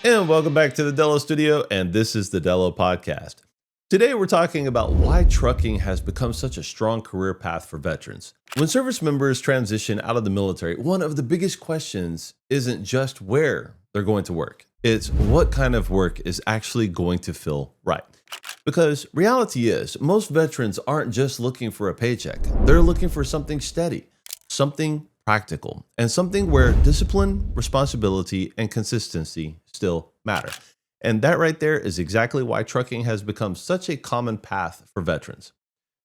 And welcome back to the Delo studio, and this is the Delo podcast. Today we're talking about why trucking has become such a strong career path for veterans. When service members transition out of the military, one of the biggest questions isn't just where they're going to work. It's what kind of work is actually going to feel right. Because reality is, most veterans aren't just looking for a paycheck. They're looking for something steady, something practical, and something where discipline, responsibility, and consistency still matter. And that right there is exactly why trucking has become such a common path for veterans.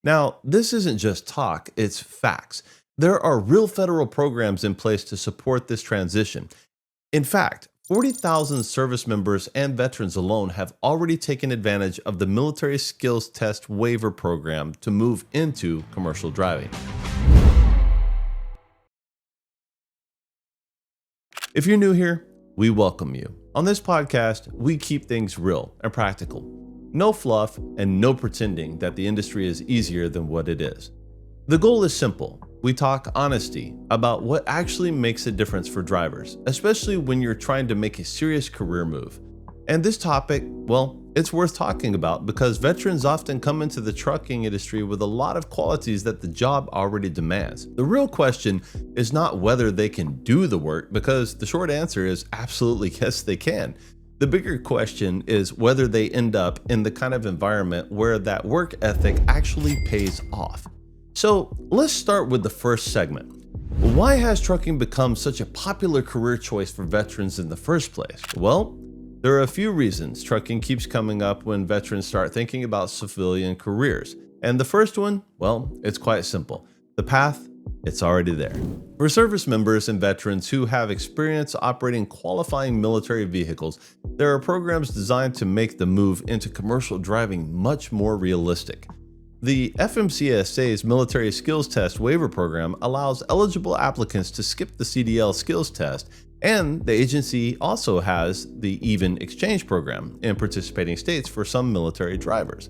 Now, this isn't just talk, it's facts. There are real federal programs in place to support this transition. In fact, 40,000 service members and veterans alone have already taken advantage of the Military Skills Test Waiver Program to move into commercial driving. If you're new here, we welcome you. On this podcast, we keep things real and practical. No fluff and no pretending that the industry is easier than what it is. The goal is simple. We talk honesty about what actually makes a difference for drivers, especially when you're trying to make a serious career move. And this topic, well, it's worth talking about because veterans often come into the trucking industry with a lot of qualities that the job already demands. The real question is not whether they can do the work, because the short answer is absolutely yes, they can. The bigger question is whether they end up in the kind of environment where that work ethic actually pays off. So let's start with the first segment. Why has trucking become such a popular career choice for veterans in the first place? Well, there are a few reasons trucking keeps coming up when veterans start thinking about civilian careers. And the first one, well, it's quite simple. The path, it's already there. For service members and veterans who have experience operating qualifying military vehicles, there are programs designed to make the move into commercial driving much more realistic. The FMCSA's Military Skills Test Waiver Program allows eligible applicants to skip the CDL skills test, and the agency also has the Even Exchange Program in participating states for some military drivers.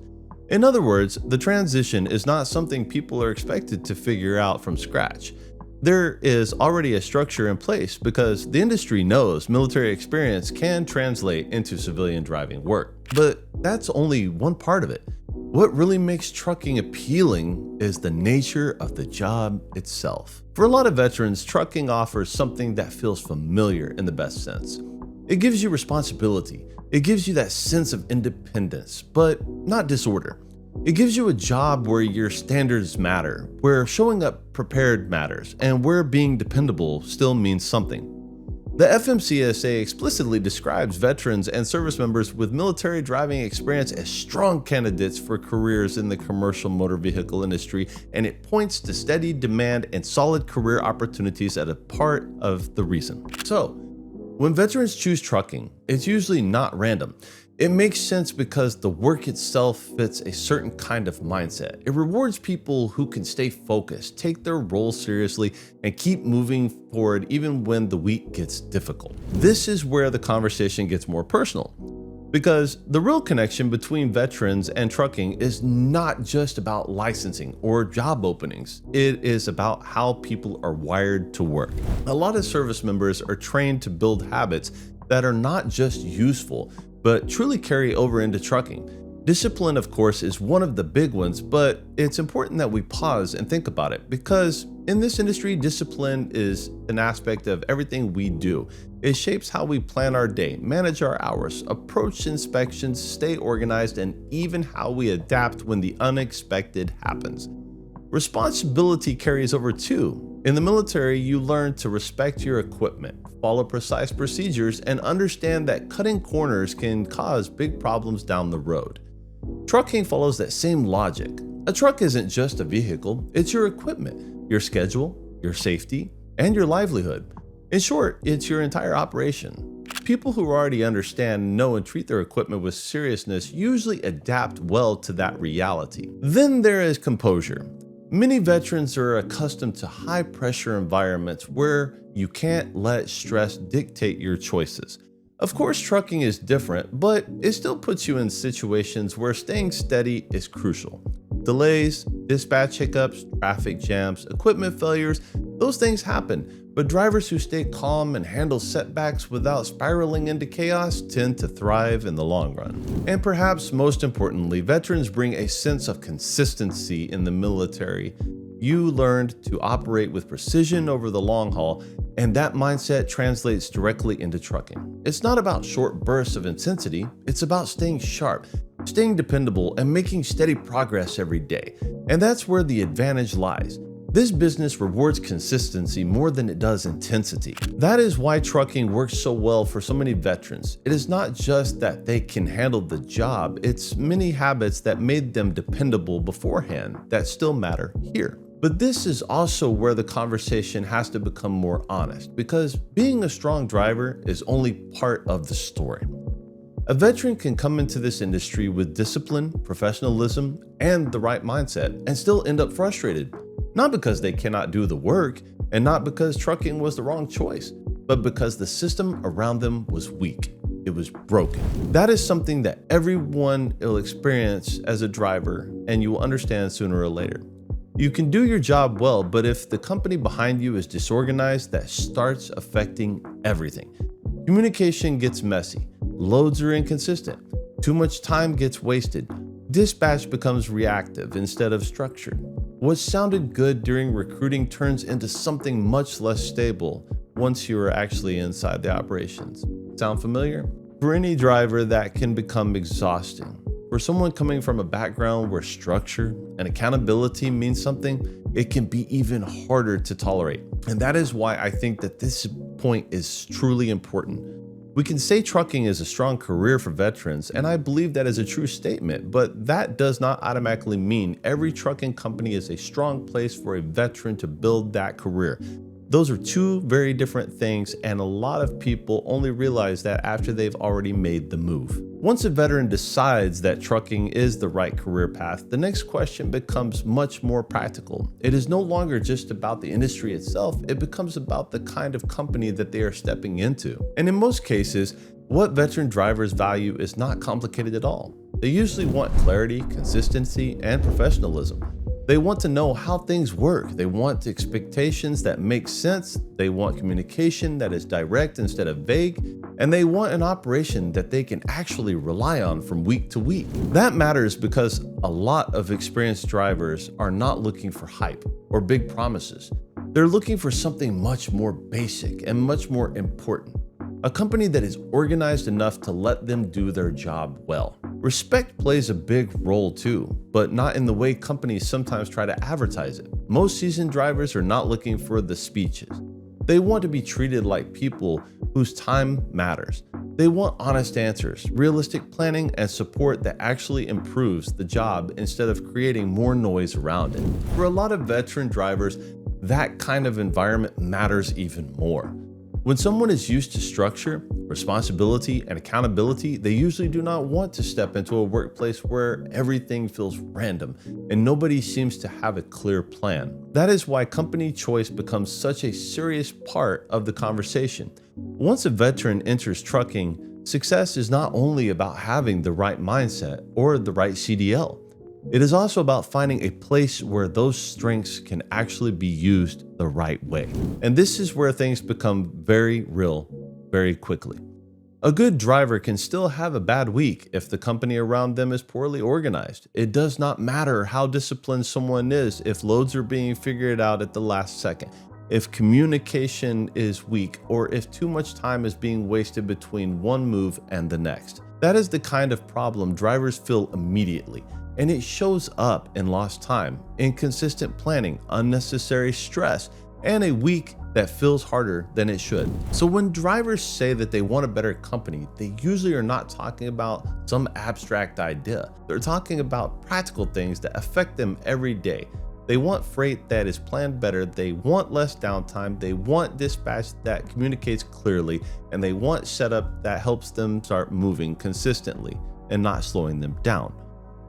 In other words, the transition is not something people are expected to figure out from scratch. There is already a structure in place because the industry knows military experience can translate into civilian driving work. But that's only one part of it. What really makes trucking appealing is the nature of the job itself. For a lot of veterans, trucking offers something that feels familiar in the best sense. It gives you responsibility. It gives you that sense of independence, but not disorder. It gives you a job where your standards matter, where showing up prepared matters, and where being dependable still means something. The FMCSA explicitly describes veterans and service members with military driving experience as strong candidates for careers in the commercial motor vehicle industry, and it points to steady demand and solid career opportunities as a part of the reason. So, when veterans choose trucking, it's usually not random. It makes sense because the work itself fits a certain kind of mindset. It rewards people who can stay focused, take their role seriously, and keep moving forward even when the week gets difficult. This is where the conversation gets more personal, because the real connection between veterans and trucking is not just about licensing or job openings. It is about how people are wired to work. A lot of service members are trained to build habits that are not just useful, but truly carry over into trucking. Discipline, of course, is one of the big ones, but it's important that we pause and think about it because in this industry, discipline is an aspect of everything we do. It shapes how we plan our day, manage our hours, approach inspections, stay organized, and even how we adapt when the unexpected happens. Responsibility carries over too. In the military, you learn to respect your equipment, follow precise procedures, and understand that cutting corners can cause big problems down the road. Trucking follows that same logic. A truck isn't just a vehicle, it's your equipment, your schedule, your safety, and your livelihood. In short, it's your entire operation. People who already understand, know, and treat their equipment with seriousness usually adapt well to that reality. Then there is composure. Many veterans are accustomed to high-pressure environments where you can't let stress dictate your choices. Of course, trucking is different, but it still puts you in situations where staying steady is crucial. Delays, dispatch hiccups, traffic jams, equipment failures, those things happen. But drivers who stay calm and handle setbacks without spiraling into chaos tend to thrive in the long run. And perhaps most importantly, veterans bring a sense of consistency in the military. You learned to operate with precision over the long haul, and that mindset translates directly into trucking. It's not about short bursts of intensity, it's about staying sharp, staying dependable, and making steady progress every day. And that's where the advantage lies. This business rewards consistency more than it does intensity. That is why trucking works so well for so many veterans. It is not just that they can handle the job, it's many habits that made them dependable beforehand that still matter here. But this is also where the conversation has to become more honest, because being a strong driver is only part of the story. A veteran can come into this industry with discipline, professionalism, and the right mindset and still end up frustrated. Not because they cannot do the work, and not because trucking was the wrong choice, but because the system around them was weak. It was broken. That is something that everyone will experience as a driver, and you will understand sooner or later. You can do your job well, but if the company behind you is disorganized, that starts affecting everything. Communication gets messy, loads are inconsistent, too much time gets wasted, dispatch becomes reactive instead of structured. What sounded good during recruiting turns into something much less stable once you are actually inside the operations. Sound familiar? For any driver, that can become exhausting. For someone coming from a background where structure and accountability means something, it can be even harder to tolerate. And that is why I think that this point is truly important. We can say trucking is a strong career for veterans, and I believe that is a true statement, but that does not automatically mean every trucking company is a strong place for a veteran to build that career. Those are two very different things, and a lot of people only realize that after they've already made the move. Once a veteran decides that trucking is the right career path, the next question becomes much more practical. It is no longer just about the industry itself, it becomes about the kind of company that they are stepping into. And in most cases, what veteran drivers value is not complicated at all. They usually want clarity, consistency, and professionalism. They want to know how things work. They want expectations that make sense. They want communication that is direct instead of vague. And they want an operation that they can actually rely on from week to week. That matters because a lot of experienced drivers are not looking for hype or big promises. They're looking for something much more basic and much more important. A company that is organized enough to let them do their job well. Respect plays a big role too, but not in the way companies sometimes try to advertise it. Most seasoned drivers are not looking for the speeches. They want to be treated like people whose time matters. They want honest answers, realistic planning, and support that actually improves the job instead of creating more noise around it. For a lot of veteran drivers, that kind of environment matters even more. When someone is used to structure, responsibility, and accountability, they usually do not want to step into a workplace where everything feels random and nobody seems to have a clear plan. That is why company choice becomes such a serious part of the conversation. Once a veteran enters trucking, success is not only about having the right mindset or the right CDL. It is also about finding a place where those strengths can actually be used the right way. And this is where things become very real very quickly. A good driver can still have a bad week if the company around them is poorly organized. It does not matter how disciplined someone is if loads are being figured out at the last second, if communication is weak, or if too much time is being wasted between one move and the next. That is the kind of problem drivers feel immediately. And it shows up in lost time, inconsistent planning, unnecessary stress, and a week that feels harder than it should. So when drivers say that they want a better company, they usually are not talking about some abstract idea. They're talking about practical things that affect them every day. They want freight that is planned better, they want less downtime, they want dispatch that communicates clearly, and they want setup that helps them start moving consistently and not slowing them down.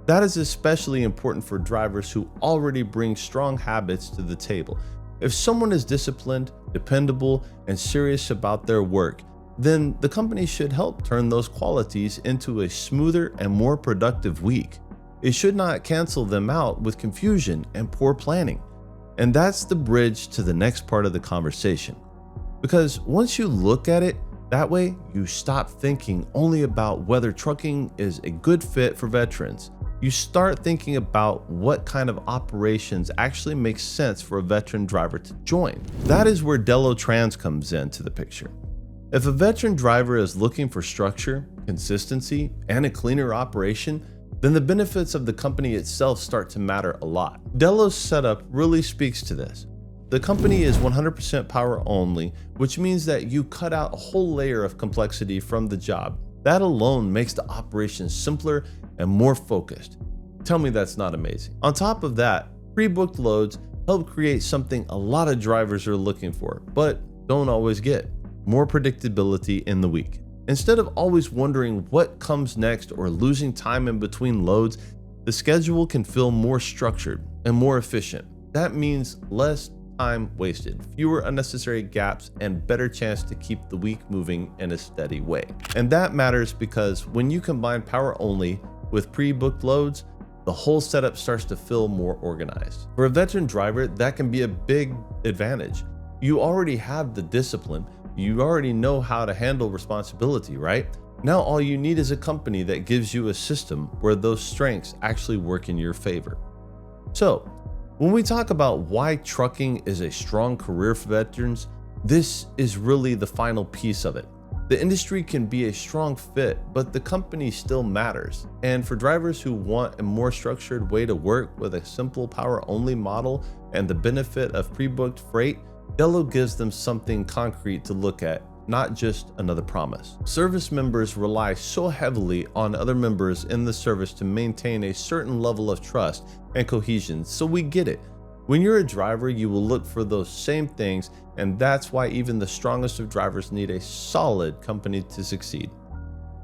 That is especially important for drivers who already bring strong habits to the table. If someone is disciplined, dependable, and serious about their work, then the company should help turn those qualities into a smoother and more productive week. It should not cancel them out with confusion and poor planning. And that's the bridge to the next part of the conversation. Because once you look at it that way, you stop thinking only about whether trucking is a good fit for veterans. You start thinking about what kind of operations actually make sense for a veteran driver to join. That is where Delo Trans comes into the picture. If a veteran driver is looking for structure, consistency, and a cleaner operation, then the benefits of the company itself start to matter a lot. Delo's setup really speaks to this. The company is 100% power only, which means that you cut out a whole layer of complexity from the job. That alone makes the operation simpler and more focused. Tell me that's not amazing. On top of that, pre-booked loads help create something a lot of drivers are looking for, but don't always get: more predictability in the week. Instead of always wondering what comes next or losing time in between loads, the schedule can feel more structured and more efficient. That means less time wasted, fewer unnecessary gaps, and better chance to keep the week moving in a steady way. And that matters because when you combine power only with pre-booked loads, the whole setup starts to feel more organized. For a veteran driver, that can be a big advantage. You already have the discipline. You already know how to handle responsibility, right? Now all you need is a company that gives you a system where those strengths actually work in your favor. So, when we talk about why trucking is a strong career for veterans, this is really the final piece of it. The industry can be a strong fit, but the company still matters. And for drivers who want a more structured way to work with a simple power-only model and the benefit of pre-booked freight, Delo gives them something concrete to look at, not just another promise. Service members rely so heavily on other members in the service to maintain a certain level of trust and cohesion, so we get it. When you're a driver, you will look for those same things, and that's why even the strongest of drivers need a solid company to succeed.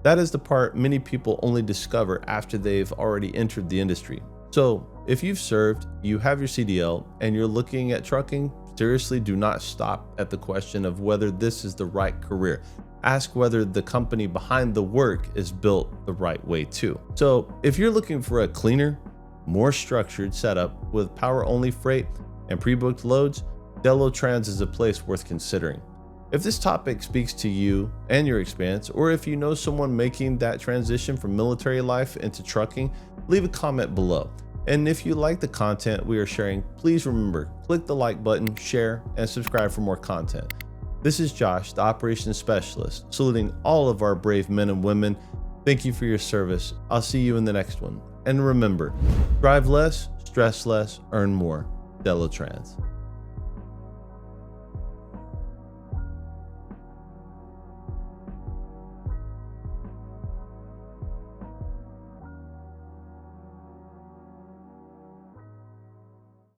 That is the part many people only discover after they've already entered the industry. So, if you've served, you have your CDL, and you're looking at trucking, seriously do not stop at the question of whether this is the right career. Ask whether the company behind the work is built the right way too. So, if you're looking for a cleaner, more structured setup with power-only freight and pre-booked loads, Delo Trans is a place worth considering. If this topic speaks to you and your experience, or if you know someone making that transition from military life into trucking, leave a comment below. And if you like the content we are sharing, please remember, click the like button, share, and subscribe for more content. This is Josh, the Operations Specialist, saluting all of our brave men and women. Thank you for your service. I'll see you in the next one. And remember, drive less, stress less, earn more. Delo Trans.